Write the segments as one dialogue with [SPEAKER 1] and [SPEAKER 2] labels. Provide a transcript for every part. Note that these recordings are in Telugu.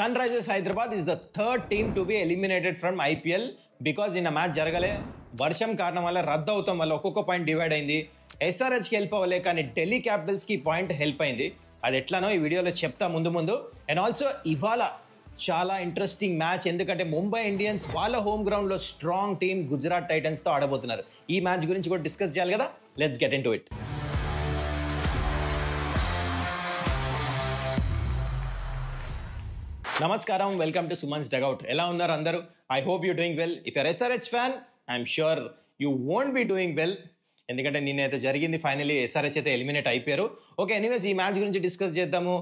[SPEAKER 1] Sunrisers Hyderabad is the third team to be eliminated from IPL because in a match జరగలే వర్షం కారణం వల్ల రద్దు అవటం వల్ల ఒక్కొక్క పాయింట్ డివైడ్ అయింది. ఎస్ఆర్హెచ్కి హెల్ప్ అవ్వలే కానీ ఢిల్లీ క్యాపిటల్స్కి పాయింట్ హెల్ప్ అయింది. అది ఎట్లానో ఈ వీడియోలో చెప్తా ముందు అండ్ ఆల్సో ఇవాళ చాలా ఇంట్రెస్టింగ్ మ్యాచ్, ఎందుకంటే ముంబై ఇండియన్స్ వాళ్ళ హోమ్ గ్రౌండ్లో స్ట్రాంగ్ టీమ్ గుజరాత్ టైటన్స్తో ఆడబోతున్నారు. ఈ మ్యాచ్ గురించి కూడా డిస్కస్ చేయాలి కదా, let's get in to it. నమస్కారం, వెల్కమ్ టు సుమన్స్ డగౌట్. ఎలా ఉన్నారు అందరూ? I hope you doing well. If you're SRH fan I'm sure you won't be doing well, ఎందుకంటే నిన్నైతే జరిగింది, ఫైనలీ ఎస్ఆర్హెచ్ అయితే ఎలిమినేట్ అయిపోయారు. ఓకే, ఎనీవేస్ ఈ మ్యాచ్ గురించి డిస్కస్ చేద్దాము,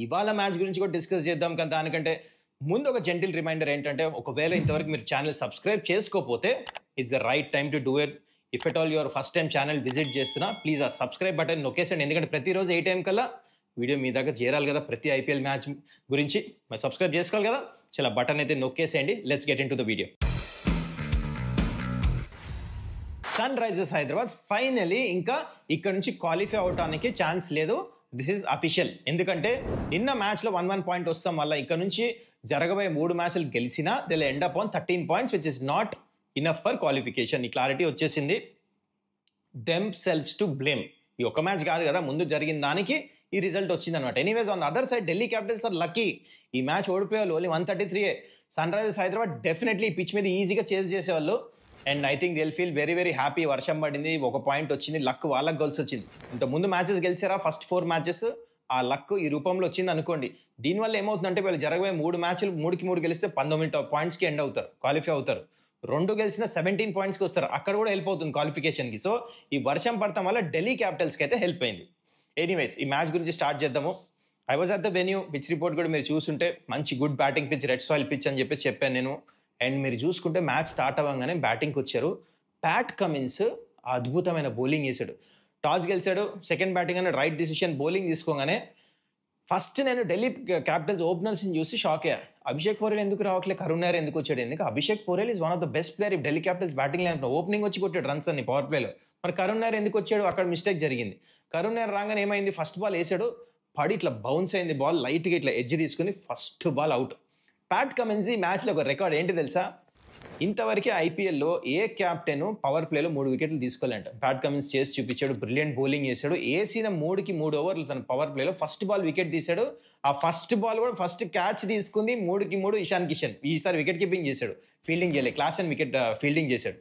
[SPEAKER 1] ఇవాళ మ్యాచ్ గురించి కూడా డిస్కస్ చేద్దాం. కానీ దానికంటే ముందు ఒక జెంటిల్ రిమైండర్ ఏంటంటే, ఒకవేళ ఇంతవరకు మీరు ఛానల్ సబ్స్క్రైబ్ చేసుకోకపోతే it's the right time to do it. If at all your first time channel visit చేస్తున్నా, ప్లీజ్ ఆ సబ్స్క్రైబ్ బటన్ నొక్కేసండి, ఎందుకంటే ప్రతిరోజు ఏ టైం కల్లా వీడియో మీ దగ్గర చేరాలి కదా. ప్రతి ఐపీఎల్ మ్యాచ్ గురించి మరి సబ్స్క్రైబ్ చేసుకోవాలి కదా. చాలా బటన్ అయితే నొక్కేసేయండి. Let's get into the video. Sunrisers Hyderabad finally ఇంకా ఇక్కడ నుంచి క్వాలిఫై అవడానికి ఛాన్స్ లేదు. This is official. ఎందుకంటే నిన్న మ్యాచ్లో 1-1 పాయింట్ వస్తాం వల్ల ఇక్కడ నుంచి జరగబోయే 3 మ్యాచ్లు గెలిచినా they will end up on 13 points which is not enough for qualification. ఈ క్లారిటీ వచ్చేసింది. Themselves to blame. ఈ ఒక్క మ్యాచ్ కాదు కదా, ముందు జరిగిన దానికి ఈ రిజల్ట్ వచ్చింది అనమాట. Anyways on the other side Delhi Capitals are lucky. ఈ మ్యాచ్ ఓడిపోయేవాళ్ళు only 133. Sunrisers Hyderabad definitely ఈ పిచ్ మీద ఈజీగా చేజ్ చేసేవాళ్ళు. And I think they will feel very very happy. వర్షం పడింది, ఒక పాయింట్ వచ్చింది, లక్ వాళ్ళకి గెలిచి వచ్చింది. ఇంత ముందు మ్యాచెస్ గెలిచారా, ఫస్ట్ 4 మ్యాచెస్, ఆ లక్ ఈ రూపంలో వచ్చింది అనుకోండి. దీనివల్ల ఏమవుతుందంటే వీళ్ళు జరగబోయే 3 మ్యాచ్లు 3కి 3 గెలిస్తే 19 పాయింట్స్కి ఎండ్ అవుతారు, క్వాలిఫై అవుతారు. 2 గెలిచిన 17 పాయింట్స్కి వస్తారు, అక్కడ కూడా హెల్ప్ అవుతుంది క్వాలిఫికేషన్కి. సో ఈ వర్షం పడటం వల్ల ఢిల్లీ క్యాపిటల్స్కి అయితే హెల్ప్ అయింది. ఎనీవేస్ ఈ మ్యాచ్ గురించి స్టార్ట్ చేద్దాము. I was at the venue. Pitch report కూడా మీరు చూస్తుంటే మంచి good batting pitch, red soil pitch అని చెప్పేసి చెప్పాను నేను. అండ్ మీరు చూసుకుంటే మ్యాచ్ స్టార్ట్ అవ్వగానే బ్యాటింగ్కి వచ్చారు. ప్యాట్ కమిన్స్ అద్భుతమైన బౌలింగ్ వేసాడు. టాస్ గెలిచాడు, సెకండ్ బ్యాటింగ్ అనే రైట్ డిసిషన్. బౌలింగ్ తీసుకోగానే ఫస్ట్ నేను ఢిల్లీ క్యాపిటల్స్ ఓపెనర్స్ని చూసి షాక్ అయ్యా. అభిషేక్ పోరెల్ ఎందుకు రావట్లేదు, కరుణ్ నాయర్ ఎందుకు వచ్చాడు? ఎందుకు Abhishek Porel is one of the best player if Delhi Capitals batting line. Opening వచ్చి కొట్టాడు రన్స్ అన్ని పవర్ ప్లేలో. మరి కరుణ్ నాయర్ ఎందుకు వచ్చాడు? అక్కడ మిస్టేక్ జరిగింది. కరుణ్ నాయర్ రాగానే ఏమైంది, ఫస్ట్ బాల్ వేసాడు, పడి ఇట్లా బౌన్స్ అయింది బాల్, లైట్గా ఇట్లా ఎడ్జ్ తీసుకుని first ball out. Pat Cummins ఈ మ్యాచ్లో ఒక రికార్డ్ ఏంటి తెలుసా? ఇంతవరకు ఐపీఎల్లో ఏ క్యాప్టెన్ పవర్ ప్లేలో 3 వికెట్లు తీసుకోలేంట. ప్యాట్ కమిన్స్ చేసి చూపించాడు, బ్రిలియంట్ బౌలింగ్ చేశాడు. వేసిన 3కి 3 ఓవర్లు తన పవర్ ప్లేలో ఫస్ట్ బాల్ వికెట్ తీశాడు. ఆ ఫస్ట్ బాల్ కూడా ఫస్ట్ క్యాచ్ తీసుకుంది. 3కి 3 ఇషాన్ కిషన్. ఈసారి వికెట్ కీపింగ్ చేశాడు, ఫీల్డింగ్ చేయలేదు. క్లాస్ అండ్ వికెట్ ఫీల్డింగ్ చేశాడు.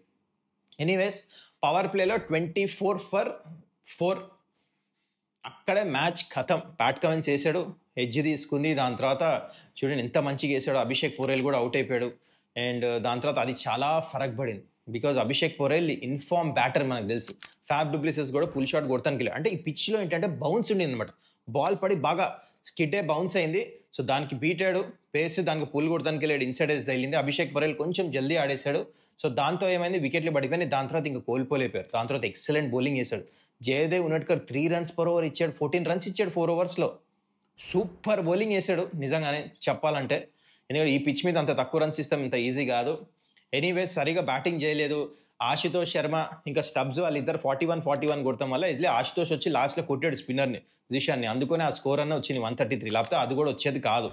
[SPEAKER 1] ఎనీవేస్ పవర్ ప్లేలో 24 ఫర్ 4. అక్కడే మ్యాచ్ ఖతం. ప్యాట్ కమిన్స్ వేసాడు, ఎడ్జ్ తీసుకుంది. దాని తర్వాత చూడండి ఎంత మంచిగా వేసాడు. అభిషేక్ పోరెల్ కూడా అవుట్ అయిపోయాడు. అండ్ దాని తర్వాత అది చాలా ఫరక్ పడింది, because Abhishek Porel inform batter మనకు తెలుసు. ఫ్యాబ్ డూప్లెసిస్ కూడా పుల్ షాట్ కొడతానికి లేదు. అంటే ఈ పిచ్లో ఏంటంటే బౌన్స్ ఉండింది అనమాట. బాల్ పడి బాగా స్కిడ్డే బౌన్స్ అయింది. సో దానికి బీటాడు, పేస్ దానికి పుల్ కొడతానికి వెళ్ళాడు, ఇన్సైడ్ వేసి తగిలింది. అభిషేక్ పోరెల్ కొంచెం జల్దీ ఆడేశాడు. సో దాంతో ఏమైంది, వికెట్లు పడిపోయినాయి. దాని తర్వాత ఇంకా కోల్పోలేపారు. దాని తర్వాత ఎక్సలెంట్ బౌలింగ్ చేశాడు. జయదేవ్ ఉనట్కర్ 3 runs per over ఇచ్చాడు, 14 runs ఇచ్చాడు 4 ఓవర్స్లో. సూపర్ బౌలింగ్ చేశాడు నిజంగానే చెప్పాలంటే. ఎందుకంటే ఈ పిచ్ మీద అంత తక్కువ రన్స్ ఇస్తాం, ఇంత ఈజీ కాదు. ఎనీవేస్ సరిగా బ్యాటింగ్ చేయలేదు ఆశుతోష్ శర్మ ఇంకా స్టబ్స్, వాళ్ళిద్దరు 41 కొడతాం వల్ల ఇట్లే ఆశుతోష్ వచ్చి లాస్ట్లో కొట్టాడు స్పిన్నర్ని, జిషాన్ని. అందుకనే ఆ స్కోర్ అన్న వచ్చింది 133, లేకపోతే అది కూడా వచ్చేది కాదు.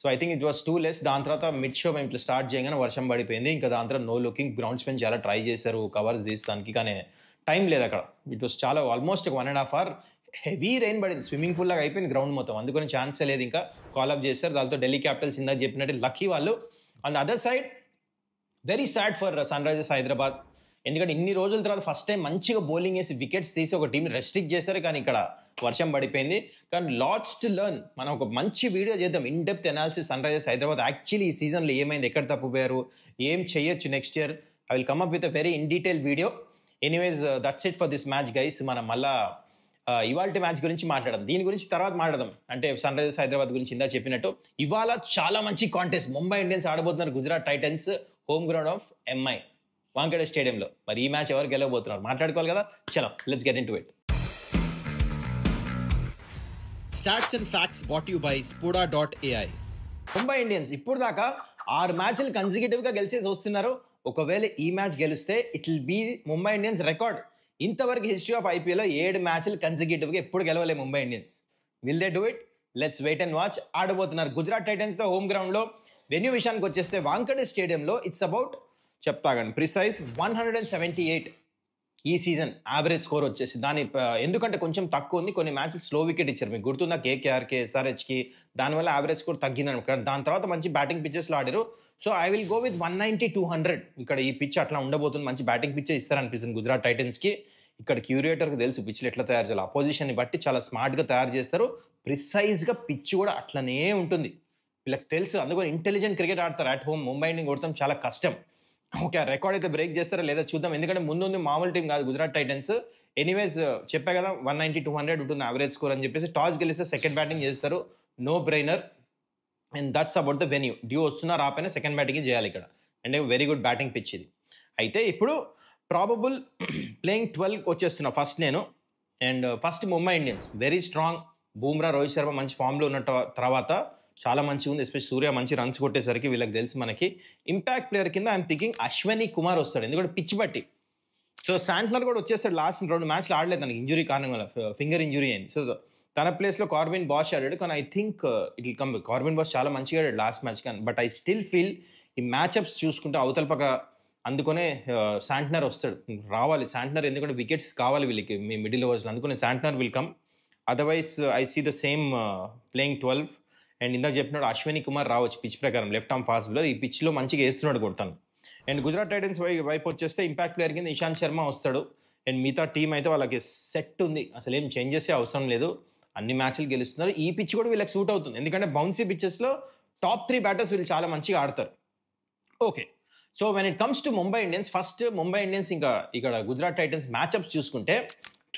[SPEAKER 1] So I think it was two less. దాని తర్వాత మిడ్ షో మేము ఇట్లా స్టార్ట్ చేయగానే వర్షం పడిపోయింది. ఇంకా దాని తర్వాత నో లుకింగ్ గ్రౌండ్స్ పైన చాలా ట్రై చేశారు కవర్స్ తీస్తానికి, కానీ టైం లేదు అక్కడ. ఇట్ వాస్ చాలా ఆల్మోస్ట్ 1.5 hour హెవీ రెయిన్ పడింది, స్విమ్మింగ్ పూల్ లాగా అయిపోయింది గ్రౌండ్ మొత్తం. అందుకని ఛాన్సే లేదు, ఇంకా కాల్అప్ చేశారు. దాంతో ఢిల్లీ క్యాపిటల్స్ ఇందాక చెప్పినట్టు లక్కీ వాళ్ళు. On the other side very sad for Sunrisers Hyderabad. ఎందుకంటే ఇన్ని రోజుల తర్వాత ఫస్ట్ టైం మంచిగా బౌలింగ్ వేసి వికెట్స్ తీసి ఒక టీంని రెస్ట్రిక్ట్ చేశారు, కానీ ఇక్కడ వర్షం పడిపోయింది. కానీ లాట్స్ టు లెర్న్. మనం ఒక మంచి వీడియో చేద్దాం, in depth analysis Sunrisers Hyderabad actually ఈ సీజన్లో ఏమైంది, ఎక్కడ తప్పుపోయారు, ఏం చేయొచ్చు next year. I will come up with a very in detail video. Anyways that's it for this match guys. మనం మళ్ళా ఇవాళ మ్యాచ్ గురించి మాట్లాడదాం, దీని గురించి తర్వాత మాట్లాడదాం. అంటే సన్ రైజర్స్ హైదరాబాద్ గురించి ఇందా చెప్పినట్టు ఇవాళ చాలా మంచి కాంటెస్ట్. ముంబై ఇండియన్స్ ఆడబోతున్నారు Gujarat Titans home ground of MI Wankhede స్టేడియంలో. మరి ఈ మ్యాచ్ ఎవరు గెలవబోతున్నారు మాట్లాడుకోవాలి కదా. చలో let's get into it. Stats and facts brought you by spoda.ai. Mumbai Indians ఇప్పుడు దాకా 6 మ్యాచ్లు కన్సిక్యూటివ్గా గెలిచేసి వస్తున్నారు. ఒకవేళ ఈ మ్యాచ్ గెలిస్తే it will be Mumbai Indians record. ఇంతవరకు హిస్టరీ ఆఫ్ ఐపీఎల్లో 7 మ్యాచ్లు కన్సిక్యూటివ్గా ఎప్పుడు గెలవలే Mumbai Indians. Will they do it? Let's wait and watch. ఆడబోతున్నారు గుజరాత్ టైటన్స్ తో హోమ్ గ్రౌండ్ లో. వెన్యూ విషయానికి వచ్చేస్తే వాంకడే స్టేడియంలో ఇట్స్ అబౌట్ చెప్తాగండి ప్రిసైజ్ 178 ఈ సీజన్ యావరేజ్ స్కోర్ వచ్చేసి. దాని ఎందుకంటే కొంచెం తక్కువ ఉంది, కొన్ని మ్యాచెస్ స్లో వికెట్ ఇచ్చారు. మీకు గుర్తుందా కేకేఆర్కి, ఎస్ఆర్హెచ్కి, దానివల్ల యావరేజ్ స్కోర్ తగ్గింది. దాని తర్వాత మంచి బ్యాటింగ్ పిచ్చెస్లో ఆడారు. So I will go with 190-200. ఇక్కడ ఈ పిచ్ అట్లా ఉండబోతుంది, మంచి బ్యాటింగ్ పిచ్చే ఇస్తారనిపిస్తుంది గుజరాత్ టైటన్స్కి. ఇక్కడ క్యూరేటర్కి తెలుసు పిచ్లు ఎట్లా తయారు చేయాలి, అపోజిషన్ని బట్టి చాలా స్మార్ట్గా తయారు చేస్తారు. ప్రిసైజ్గా పిచ్ కూడా అట్లనే ఉంటుంది, వీళ్ళకి తెలుసు. అందుకని ఇంటెలిజెంట్ క్రికెట్ ఆడతారు. అట్ హోమ్ ముంబైని కొడతాం చాలా కష్టం. ఓకే, రికార్డ్ అయితే బ్రేక్ చేస్తారా లేదా చూద్దాం, ఎందుకంటే ముందు మామూలు టీం కాదు గుజరాత్ టైటన్స్. ఎనీవేస్ చెప్పా కదా 190-200 ఉంటుంది యావరేజ్ స్కోర్ అని చెప్పేసి. టాస్ గెలిస్తే సెకండ్ బ్యాటింగ్ చేస్తారు, no brainer. And that's about the venue. Dew వస్తున్నా రాపైనా సెకండ్ బ్యాటింగ్ చేయాలి ఇక్కడ, అంటే వెరీ గుడ్ బ్యాటింగ్ పిచ్ ఇది. అయితే ఇప్పుడు ప్రాబబుల్ ప్లేయింగ్ 12 వచ్చేస్తున్నా ఫస్ట్ నేను. And first Mumbai Indians very strong. Bumrah, Rohit Sharma మంచి ఫామ్లో ఉన్న తర్వాత చాలా మంచిగా ఉంది. ఎస్పెషల్ సూర్య మంచి రన్స్ కొట్టేసరికి వీళ్ళకి తెలుసు మనకి. ఇంపాక్ట్ ప్లేయర్ కింద ఐఎమ్ థింకింగ్ అశ్వనీ కుమార్ వస్తాడు, ఎందుకంటే పిచ్ బట్టి. సో శాంట్నర్ కూడా వచ్చేస్తాడు, లాస్ట్ 2 మ్యాచ్లు ఆడలేదు, తనకి ఇంజురీ కారణం వల్ల ఫింగర్ ఇంజురీ అయింది. సో తన ప్లేస్లో కార్బిన్ బాష్ ఆడాడు. కానీ I think it will come. Corbin Bosch చాలా మంచిగా ఆడాడు లాస్ట్ మ్యాచ్ కానీ, బట్ ఐ స్టిల్ ఫీల్ ఈ మ్యాచ్అప్స్ చూసుకుంటే అవతల పక్క అందుకనే శాంట్నర్ వస్తాడు, రావాలి శాంట్నర్, ఎందుకంటే వికెట్స్ కావాలి వీళ్ళకి మీ మిడిల్ ఓవర్స్లో. అందుకనే Santner will come. Otherwise I see the same playing 12. And ఇందాక చెప్పినాడు అశ్విని కుమార్ రావచ్చు పిచ్ ప్రకారం, లెఫ్ట్ ఆర్మ్ ఫాస్ట్ బౌలర్. ఈ పిచ్లో మంచిగా వేస్తున్నాడు కొడతాను. అండ్ గుజరాత్ టైటన్స్ వైపు వచ్చేస్తే ఇంపాక్ట్ ప్లేయర్ కింద ఇషాంత్ శర్మ వస్తాడు. అండ్ మిగతా టీం అయితే వాళ్ళకి సెట్ ఉంది, అసలు ఏం చేంజెస్ అవసరం లేదు, అన్ని మ్యాచ్లు గెలుస్తున్నారు. ఈ పిచ్ కూడా వీళ్ళకి సూట్ అవుతుంది, ఎందుకంటే బౌన్సీ పిచ్చెస్లో టాప్ 3 బ్యాటర్స్ వీళ్ళు చాలా మంచిగా ఆడతారు. Okay, so when it comes to Mumbai Indians, first Mumbai Indians ఇంకా ఇక్కడ గుజరాత్ టైటన్స్ మ్యాచ్అప్స్ చూసుకుంటే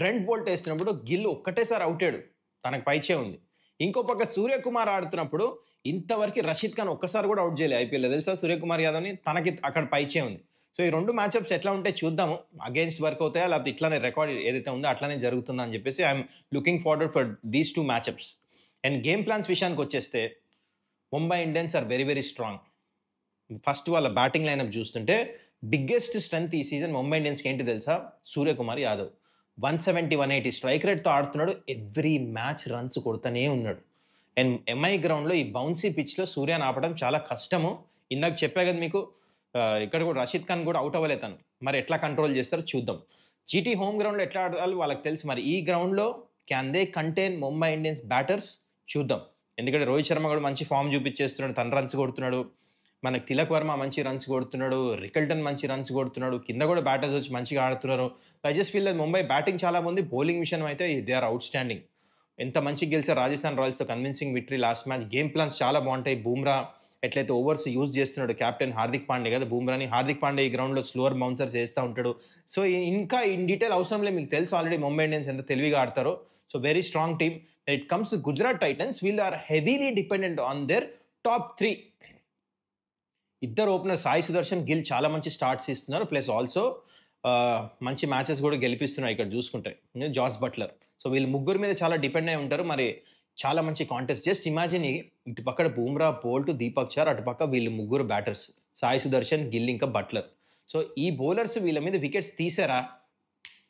[SPEAKER 1] ట్రెంట్ బోల్ట్ వేస్తున్నప్పుడు గిల్ ఒక్కటేసారి అవుటాడు, తనకు పైచే ఉంది. ఇంకో పక్క సూర్యకుమార్ ఆడుతున్నప్పుడు ఇంతవరకు రషీద్ ఖాన్ ఒక్కసారి కూడా అవుట్ చేయలేదు ఐపీఎల్లో, తెలుసా సూర్యకుమార్ యాదవ్ని, తనకి అక్కడ పైచే ఉంది. సో ఈ 2 మ్యాచ్అప్స్ ఎట్లా ఉంటే చూద్దాము, అగేన్స్ట్ వర్క్ అవుతాయా లేకపోతే ఇట్లానే రికార్డ్ ఏదైతే ఉందో అట్లానే జరుగుతుందా అని చెప్పేసి I'm looking forward for these 2 matchups. And game plans విషయానికి వచ్చేస్తే Mumbai Indians are very very strong. First వాళ్ళ బ్యాటింగ్ లైనప్ చూస్తుంటే బిగ్గెస్ట్ స్ట్రెంత్ ఈ సీజన్ ముంబై ఇండియన్స్కి ఏంటి తెలుసా, సూర్యకుమార్ యాదవ్. 170-180 స్ట్రైక్ రేట్తో ఆడుతున్నాడు, ఎవ్రీ మ్యాచ్ రన్స్ కొడుతూనే ఉన్నాడు. అండ్ ఎంఐ గ్రౌండ్లో ఈ బౌన్సీ పిచ్లో సూర్యని ఆపడం చాలా కష్టము. ఇందాక చెప్పా కదా మీకు, ఇక్కడ కూడా రషీద్ ఖాన్ కూడా అవుట్ అవ్వలేదు తను, మరి ఎట్లా కంట్రోల్ చేస్తారో చూద్దాం. జీటీ హోమ్ గ్రౌండ్లో ఎట్లా ఆడాలో వాళ్ళకి తెలుసు, మరి ఈ గ్రౌండ్లో can they contain Mumbai Indians batters చూద్దాం. ఎందుకంటే రోహిత్ శర్మ కూడా మంచి ఫామ్ చూపించేస్తున్నాడు, తన రన్స్ కొడుతున్నాడు, మనకు తిలక్ వర్మ మంచి రన్స్ కొడుతున్నాడు, రికల్టన్ మంచి రన్స్ కొడుతున్నాడు, కింద కూడా బ్యాటర్స్ వచ్చి మంచిగా ఆడుతున్నారు. I just feel that Mumbai batting చాలా ఉంది, బౌలింగ్ విషయం అయితే దే ఆర్ అవుట్ స్టాండింగ్. ఎంత మంచిగా గెలిచారు రాజస్థాన్ రాయల్స్తో, convincing victory last match. Game plans చాలా బాగుంటాయి. బూమ్రా ఎట్లయితే ఓవర్స్ యూజ్ చేస్తున్నాడు, కెప్టెన్ హార్దిక్ పాండే కదా బూమ్రాని, హార్దిక్ పాండే ఈ గ్రౌండ్లో స్లోవర్ బౌన్సర్స్ వేస్తూ ఉంటాడు. సో ఇంకా ఇన్ డీటెయిల్ అవసరం లేదు, మీకు తెలుసు ఆల్రెడీ ముంబై ఇండియన్స్ ఎంత తెలివిగా ఆడతారో. So very strong team. It comes to Gujarat Titans, we'll are heavily dependent on their top 3. ఇద్దరు ఓపెనర్ సాయి సుదర్శన్, గిల్ చాలా మంచి స్టార్ట్స్ ఇస్తున్నారు, ప్లస్ ఆల్సో మంచి మ్యాచెస్ కూడా గెలిపిస్తున్నారు ఇక్కడ చూసుకుంటే జాస్ బట్లర్. సో వీళ్ళు ముగ్గురు మీద చాలా డిపెండ్ అయి ఉంటారు, మరి చాలా మంచి కాంటెస్ట్. జస్ట్ ఇమాజిన్, ఇటు పక్కన బూమ్రా, బోల్ట్, దీపక్ చార్, అటు పక్క వీళ్ళు ముగ్గురు బ్యాటర్స్ సాయి సుదర్శన్, గిల్ ఇంకా బట్లర్. సో ఈ బౌలర్స్ వీళ్ళ మీద వికెట్స్ తీసారా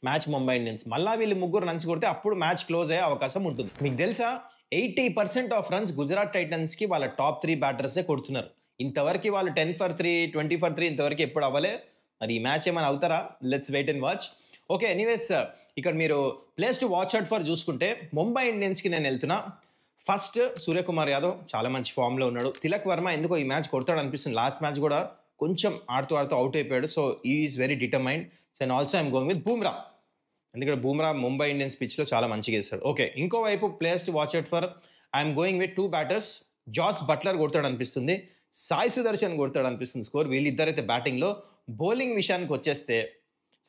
[SPEAKER 1] మ్యాచ్ ముంబై ఇండియన్స్, మళ్ళీ వీళ్ళు ముగ్గురు రన్స్ కొడితే అప్పుడు మ్యాచ్ క్లోజ్ అయ్యే అవకాశం ఉంటుంది. మీకు తెలుసా 80% ఆఫ్ రన్స్ గుజరాత్ టైటన్స్కి వాళ్ళ టాప్ 3 బ్యాటర్సే కొడుతున్నారు. ఇంతవరకు వాళ్ళు 10 for 3, 20 for 3 ఇంతవరకు ఎప్పుడు అవ్వలే. మరి ఈ మ్యాచ్ ఏమైనా అవుతారా, let's wait and watch. Okay, anyways ఇక్కడ మీరు players to watch out for చూసుకుంటే ముంబై ఇండియన్స్కి నేను వెళ్తున్నా. ఫస్ట్ సూర్యకుమార్ యాదవ్ చాలా మంచి ఫామ్లో ఉన్నాడు. తిలక్ వర్మ ఎందుకో ఈ మ్యాచ్ కొడతాడు అనిపిస్తుంది, లాస్ట్ మ్యాచ్ కూడా కొంచెం ఆడుతూ అవుట్ అయిపోయాడు. So is very determined. So and also I'm going with Bumrah, ఎందుకంటే బూమ్రా ముంబై ఇండియన్స్ పిచ్లో చాలా మంచిగా వేస్తాడు. ఓకే, ఇంకోవైపు players to watch out for I'm going with 2 batters. Jos Buttler కొడతాడు అనిపిస్తుంది, సాయి సుదర్శన్ కొడతాడు అనిపిస్తుంది స్కోర్. వీళ్ళిద్దరైతే బ్యాటింగ్లో. బౌలింగ్ విషయానికి వచ్చేస్తే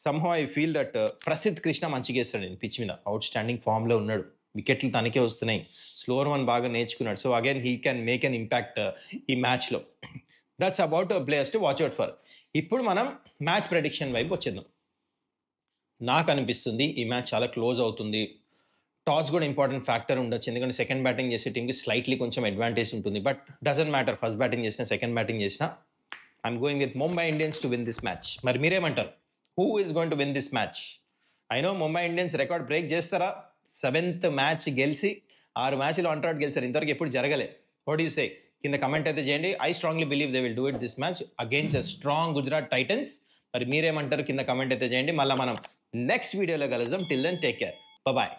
[SPEAKER 1] somehow I feel that Prasidh Krishna మంచిగా వేస్తాడు పిచ్ మీద, అవుట్ స్టాండింగ్ ఫామ్లో ఉన్నాడు, వికెట్లు తనకే వస్తున్నాయి, స్లోవర్ వన్ బాగా నేర్చుకున్నాడు. So again he can make an impact ఈ మ్యాచ్లో. That's about players to watch out for. ఇప్పుడు మనం మ్యాచ్ ప్రెడిక్షన్ వైపు వచ్చేద్దాం. నాకు అనిపిస్తుంది ఈ మ్యాచ్ చాలా క్లోజ్ అవుతుంది. టాస్ కూడా ఇంపార్టెంట్ ఫ్యాక్టర్ ఉండొచ్చు, ఎందుకంటే సెకండ్ బ్యాటింగ్ చేసే టీంకి స్లైట్లీ కొంచెం అడ్వాంటేజ్ ఉంటుంది. But doesn't matter, first batting చేసినా సెకండ్ బ్యాటింగ్ చేసినా I'm going with Mumbai Indians to win this match. మరి మీరేమంటారు, who is going to win this match? I know Mumbai Indians record break చేస్తారా, 7th మ్యాచ్ గెలిచి 6 మ్యాచ్లు వన్ ట్రాట్ గెలిచారు, ఇంతవరకు ఎప్పుడు జరగలే. What you say? కింద కమెంట్ అయితే చేయండి. I strongly believe they will do it this match against a strong Gujarat Titans. మరి మీరేమంటారు కింద కమెంట్ అయితే చేయండి. మళ్ళీ మనం నెక్స్ట్ వీడియోలో కలుద్దాం. Till then take care, bye.